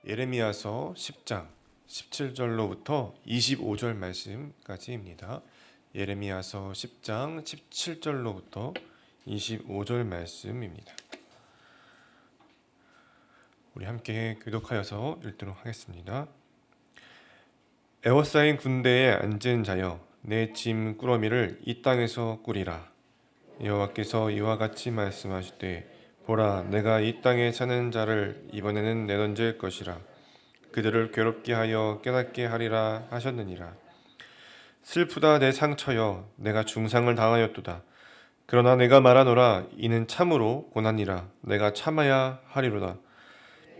예레미야서 10장 17절로부터 25절 말씀까지입니다. 예레미야서 10장 17절로부터 25절 말씀입니다. 우리 함께 교독하여서 읽도록 하겠습니다. 에워싸인 군대에 앉은 자여, 내 짐 꾸러미를 이 땅에서 꾸리라. 여호와께서 이와 같이 말씀하시되, 보라, 내가 이 땅에 사는 자를 이번에는 내던질 것이라. 그들을 괴롭게 하여 깨닫게 하리라 하셨느니라. 슬프다 내 상처여, 내가 중상을 당하였도다. 그러나 내가 말하노라, 이는 참으로 고난이라. 내가 참아야 하리로다.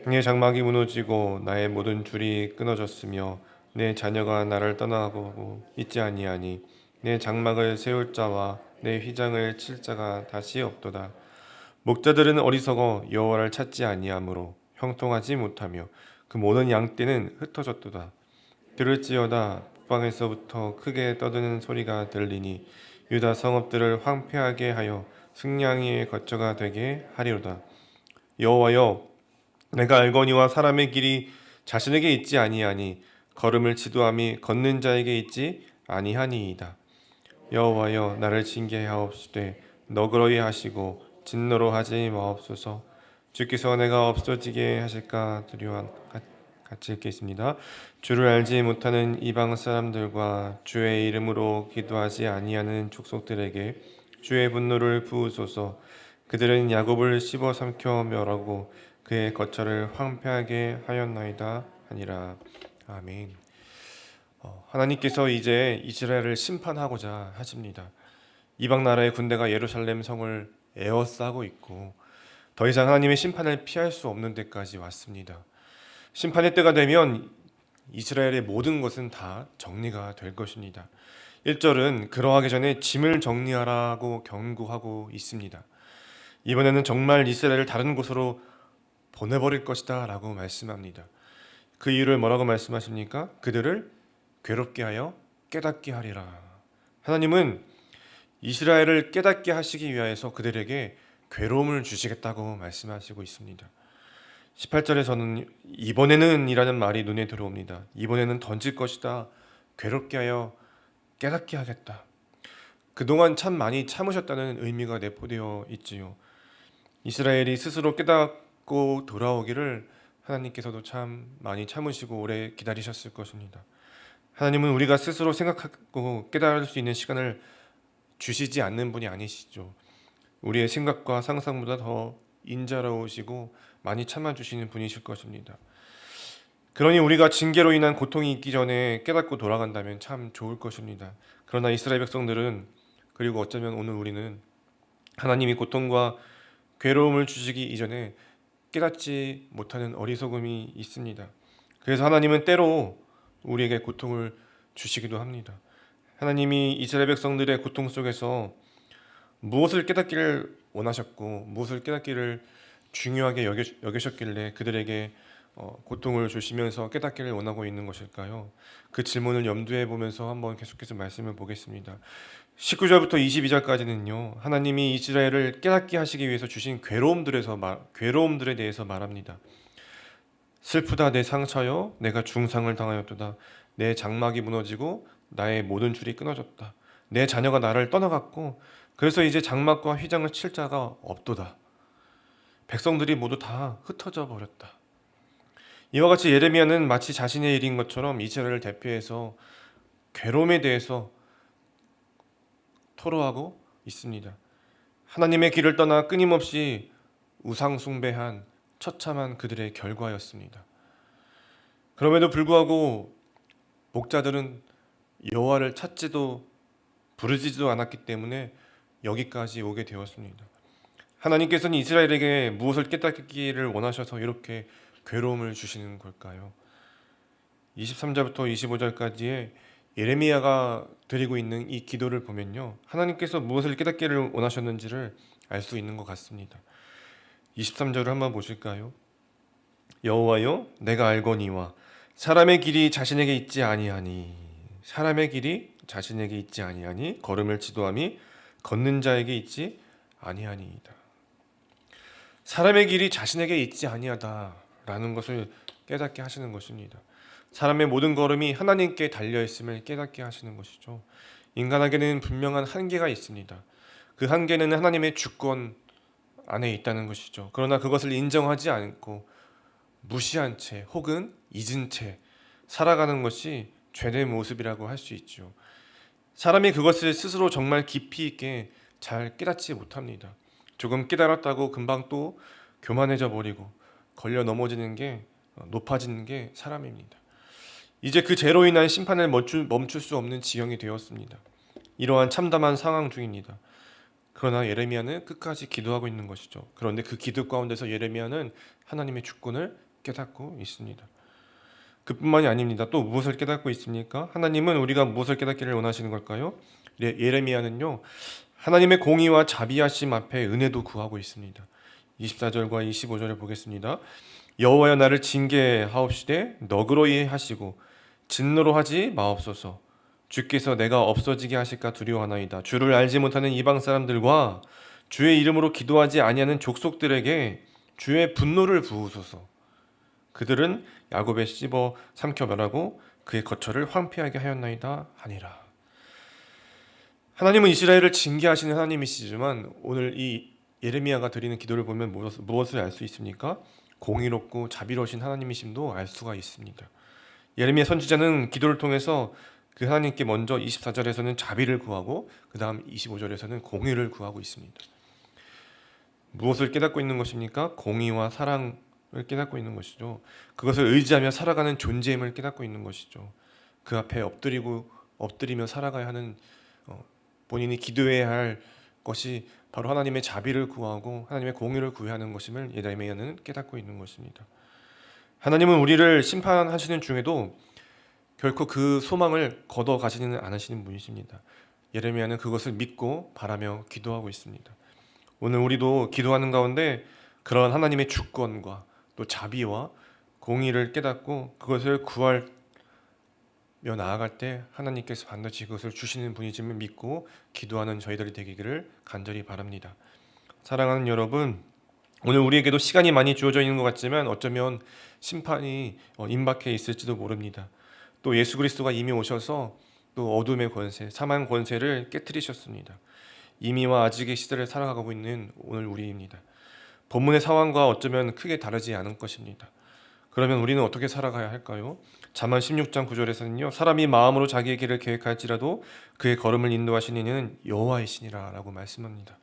내 장막이 무너지고 나의 모든 줄이 끊어졌으며 내 자녀가 나를 떠나고 있지 아니하니 내 장막을 세울 자와 내 휘장을 칠 자가 다시 없도다. 목자들은 어리석어 여호와를 찾지 아니하므로 형통하지 못하며 그 모든 양떼는 흩어졌도다. 들을지어다, 북방에서부터 크게 떠드는 소리가 들리니 유다 성읍들을 황폐하게 하여 승냥이의 거처가 되게 하리로다. 여호와여, 내가 알거니와 사람의 길이 자신에게 있지 아니하니 걸음을 지도함이 걷는 자에게 있지 아니하니이다. 여호와여, 나를 징계하옵시되 너그러이 하시고 진노로 하지 마옵소서. 주께서 내가 없어지게 하실까 두려워. 같이 읽겠습니다. 주를 알지 못하는 이방 사람들과 주의 이름으로 기도하지 아니하는 족속들에게 주의 분노를 부으소서. 그들은 야곱을 씹어 삼켜 멸하고 그의 거처를 황폐하게 하였나이다 하니라. 아멘. 하나님께서 이제 이스라엘을 심판하고자 하십니다. 이방 나라의 군대가 예루살렘 성을 에워싸고 있고 더 이상 하나님의 심판을 피할 수 없는 데까지 왔습니다. 심판의 때가 되면 이스라엘의 모든 것은 다 정리가 될 것입니다. 1절은 그러하기 전에 짐을 정리하라고 경고하고 있습니다. 이번에는 정말 이스라엘을 다른 곳으로 보내버릴 것이다 라고 말씀합니다. 그 이유를 뭐라고 말씀하십니까? 그들을 괴롭게 하여 깨닫게 하리라. 하나님은 이스라엘을 깨닫게 하시기 위하여서 그들에게 괴로움을 주시겠다고 말씀하시고 있습니다. 18절에서는 이번에는 이라는 말이 눈에 들어옵니다. 이번에는 던질 것이다. 괴롭게 하여 깨닫게 하겠다. 그동안 참 많이 참으셨다는 의미가 내포되어 있지요. 이스라엘이 스스로 깨닫고 돌아오기를 하나님께서도 참 많이 참으시고 오래 기다리셨을 것입니다. 하나님은 우리가 스스로 생각하고 깨달을 수 있는 시간을 주시지 않는 분이 아니시죠. 우리의 생각과 상상보다 더 인자로우시고 많이 참아주시는 분이실 것입니다. 그러니 우리가 징계로 인한 고통이 있기 전에 깨닫고 돌아간다면 참 좋을 것입니다. 그러나 이스라엘 백성들은, 그리고 어쩌면 오늘 우리는 하나님이 고통과 괴로움을 주시기 이전에 깨닫지 못하는 어리석음이 있습니다. 그래서 하나님은 때로 우리에게 고통을 주시기도 합니다. 하나님이 이스라엘 백성들의 고통 속에서 무엇을 깨닫기를 원하셨고 무엇을 깨닫기를 중요하게 여기셨길래 그들에게 고통을 주시면서 깨닫기를 원하고 있는 것일까요? 그 질문을 염두에 보면서 한번 계속해서 말씀을 보겠습니다. 19절부터 22절까지는요, 하나님이 이스라엘을 깨닫게 하시기 위해서 주신 괴로움들에 대해서 말합니다. 슬프다 내 상처여, 내가 중상을 당하였도다. 내 장막이 무너지고 나의 모든 줄이 끊어졌다. 내 자녀가 나를 떠나갔고 그래서 이제 장막과 휘장을 칠 자가 없도다. 백성들이 모두 다 흩어져 버렸다. 이와 같이 예레미야는 마치 자신의 일인 것처럼 이스라엘을 대표해서 괴로움에 대해서 토로하고 있습니다. 하나님의 길을 떠나 끊임없이 우상 숭배한 처참한 그들의 결과였습니다. 그럼에도 불구하고 목자들은 여호와를 찾지도 부르지도 않았기 때문에 여기까지 오게 되었습니다. 하나님께서는 이스라엘에게 무엇을 깨닫기를 원하셔서 이렇게 괴로움을 주시는 걸까요? 23절부터 25절까지의 예레미야가 드리고 있는 이 기도를 보면요, 하나님께서 무엇을 깨닫기를 원하셨는지를 알 수 있는 것 같습니다. 23절을 한번 보실까요? 여호와여, 내가 알거니와 사람의 길이 자신에게 있지 아니하니, 사람의 길이 자신에게 있지 아니하니 걸음을 지도함이 걷는 자에게 있지 아니하니이다. 사람의 길이 자신에게 있지 아니하다라는 것을 깨닫게 하시는 것입니다. 사람의 모든 걸음이 하나님께 달려있음을 깨닫게 하시는 것이죠. 인간에게는 분명한 한계가 있습니다. 그 한계는 하나님의 주권 안에 있다는 것이죠. 그러나 그것을 인정하지 않고 무시한 채 혹은 잊은 채 살아가는 것이 죄의 모습이라고 할 수 있죠. 사람이 그것을 스스로 정말 깊이 있게 잘 깨닫지 못합니다. 조금 깨달았다고 금방 또 교만해져 버리고 걸려 넘어지는 게 높아지는 게 사람입니다. 이제 그 죄로 인한 심판을 멈출 수 없는 지경이 되었습니다. 이러한 참담한 상황 중입니다. 그러나 예레미야는 끝까지 기도하고 있는 것이죠. 그런데 그 기도 가운데서 예레미야는 하나님의 주권을 깨닫고 있습니다. 그뿐만이 아닙니다. 또 무엇을 깨닫고 있습니까? 하나님은 우리가 무엇을 깨닫기를 원하시는 걸까요? 예레미야는요, 하나님의 공의와 자비하심 앞에 은혜도 구하고 있습니다. 24절과 25절을 보겠습니다. 여호와여 나를 징계하옵시되 너그러이 하시고 진노로 하지 마옵소서. 주께서 내가 없어지게 하실까 두려워하나이다. 주를 알지 못하는 이방 사람들과 주의 이름으로 기도하지 아니하는 족속들에게 주의 분노를 부으소서. 그들은 야곱에 씹어 삼켜 멸하고 그의 거처를 황폐하게 하였나이다 하니라. 하나님은 이스라엘을 징계하시는 하나님이시지만 오늘 이 예레미야가 드리는 기도를 보면 무엇을 알 수 있습니까? 공의롭고 자비로우신 하나님이심도 알 수가 있습니다. 예레미야 선지자는 기도를 통해서 그 하나님께 먼저 24절에서는 자비를 구하고 그 다음 25절에서는 공의를 구하고 있습니다. 무엇을 깨닫고 있는 것입니까? 공의와 사랑을 깨닫고 있는 것이죠. 그것을 의지하며 살아가는 존재임을 깨닫고 있는 것이죠. 그 앞에 엎드리며 살아가야 하는 본인이 기도해야 할 것이 바로 하나님의 자비를 구하고 하나님의 공의를 구해야 하는 것임을 예레미야는 깨닫고 있는 것입니다. 하나님은 우리를 심판하시는 중에도 결코 그 소망을 거둬 가지는 않으시는 분이십니다. 예레미야는 그것을 믿고 바라며 기도하고 있습니다. 오늘 우리도 기도하는 가운데 그런 하나님의 주권과 또 자비와 공의를 깨닫고 그것을 구하며 나아갈 때 하나님께서 반드시 그것을 주시는 분이심을 믿고 기도하는 저희들이 되기를 간절히 바랍니다. 사랑하는 여러분, 오늘 우리에게도 시간이 많이 주어져 있는 것 같지만 어쩌면 심판이 임박해 있을지도 모릅니다. 또 예수 그리스도가 이미 오셔서 또 어둠의 권세, 사망 권세를 깨뜨리셨습니다. 이미와 아직의 시대를 살아가고 있는 오늘 우리입니다. 본문의 상황과 어쩌면 크게 다르지 않은 것입니다. 그러면 우리는 어떻게 살아가야 할까요? 잠언 16장 9절에서는요. 사람이 마음으로 자기의 길을 계획할지라도 그의 걸음을 인도하시는 이는 여호와이시니라 라고 말씀합니다.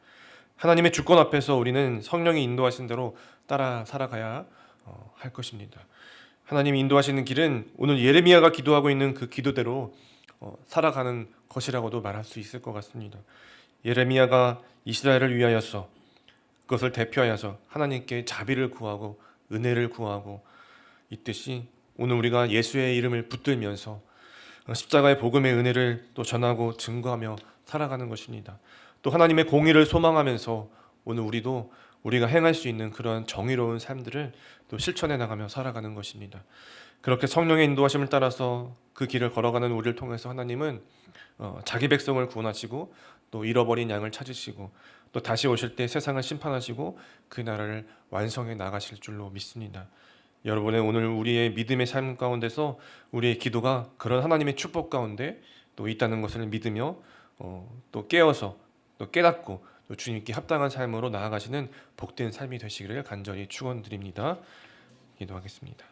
하나님의 주권 앞에서 우리는 성령이 인도하신 대로 따라 살아가야 할 것입니다. 하나님이 인도하시는 길은 오늘 예레미야가 기도하고 있는 그 기도대로 살아가는 것이라고도 말할 수 있을 것 같습니다. 예레미야가 이스라엘을 위하여서 그것을 대표하여서 하나님께 자비를 구하고 은혜를 구하고 있듯이 오늘 우리가 예수의 이름을 붙들면서 십자가의 복음의 은혜를 또 전하고 증거하며 살아가는 것입니다. 또 하나님의 공의를 소망하면서 오늘 우리가 행할 수 있는 그런 정의로운 삶들을 또 실천해 나가며 살아가는 것입니다. 그렇게 성령의 인도하심을 따라서 그 길을 걸어가는 우리를 통해서 하나님은 자기 백성을 구원하시고 또 잃어버린 양을 찾으시고 또 다시 오실 때 세상을 심판하시고 그 나라를 완성해 나가실 줄로 믿습니다. 여러분의 오늘 우리의 믿음의 삶 가운데서 우리의 기도가 그런 하나님의 축복 가운데 또 있다는 것을 믿으며 또 깨어서 또 깨닫고 또 주님께 합당한 삶으로 나아가시는 복된 삶이 되시기를 간절히 축원드립니다. 기도하겠습니다.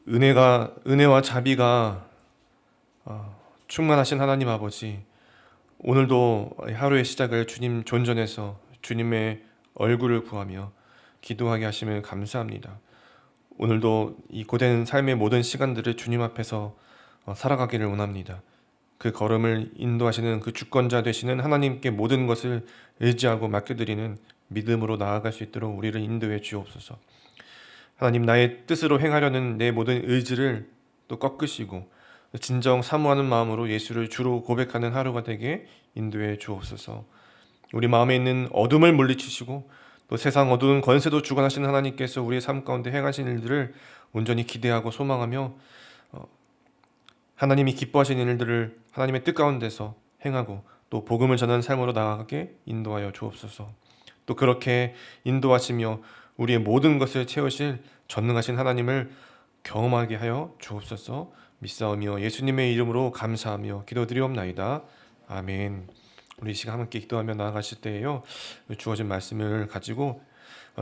은혜와 자비가 충만하신 하나님 아버지, 오늘도 하루의 시작을 주님 존전해서 주님의 얼굴을 구하며 기도하게 하시면 감사합니다. 오늘도 이 고된 삶의 모든 시간들을 주님 앞에서 살아가기를 원합니다. 그 걸음을 인도하시는 그 주권자 되시는 하나님께 모든 것을 의지하고 맡겨드리는 믿음으로 나아갈 수 있도록 우리를 인도해 주옵소서. 하나님, 나의 뜻으로 행하려는 내 모든 의지를 또 꺾으시고 진정 사모하는 마음으로 예수를 주로 고백하는 하루가 되게 인도해 주옵소서. 우리 마음에 있는 어둠을 물리치시고 또 세상 어두운 권세도 주관하시는 하나님께서 우리의 삶 가운데 행하신 일들을 온전히 기대하고 소망하며 하나님이 기뻐하시는 일들을 하나님의 뜻 가운데서 행하고 또 복음을 전하는 삶으로 나아가게 인도하여 주옵소서. 또 그렇게 인도하시며 우리의 모든 것을 채우실 전능하신 하나님을 경험하게 하여 주옵소서. 믿사오며 예수님의 이름으로 감사하며 기도드리옵나이다. 아멘. 우리 이 시간 함께 기도하며 나아가실 때에요, 주어진 말씀을 가지고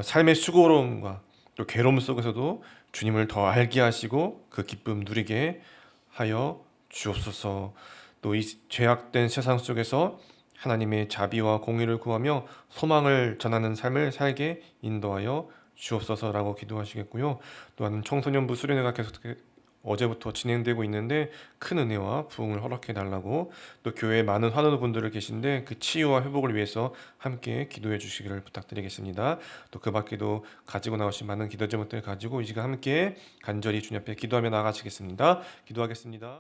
삶의 수고로움과 또 괴로움 속에서도 주님을 더 알게 하시고 그 기쁨 누리게 하여 주옵소서. 또 이 죄악된 세상 속에서 하나님의 자비와 공의를 구하며 소망을 전하는 삶을 살게 인도하여 주옵소서라고 기도하시겠고요. 또한 청소년부 수련회가 계속 어제부터 진행되고 있는데 큰 은혜와 부흥을 허락해 달라고, 또 교회에 많은 환우분들을 계신데 그 치유와 회복을 위해서 함께 기도해 주시기를 부탁드리겠습니다. 또 그 밖에도 가지고 나오신 많은 기도 제목들 가지고 이 시간 함께 간절히 주님 앞에 기도하며 나아가시겠습니다. 기도하겠습니다.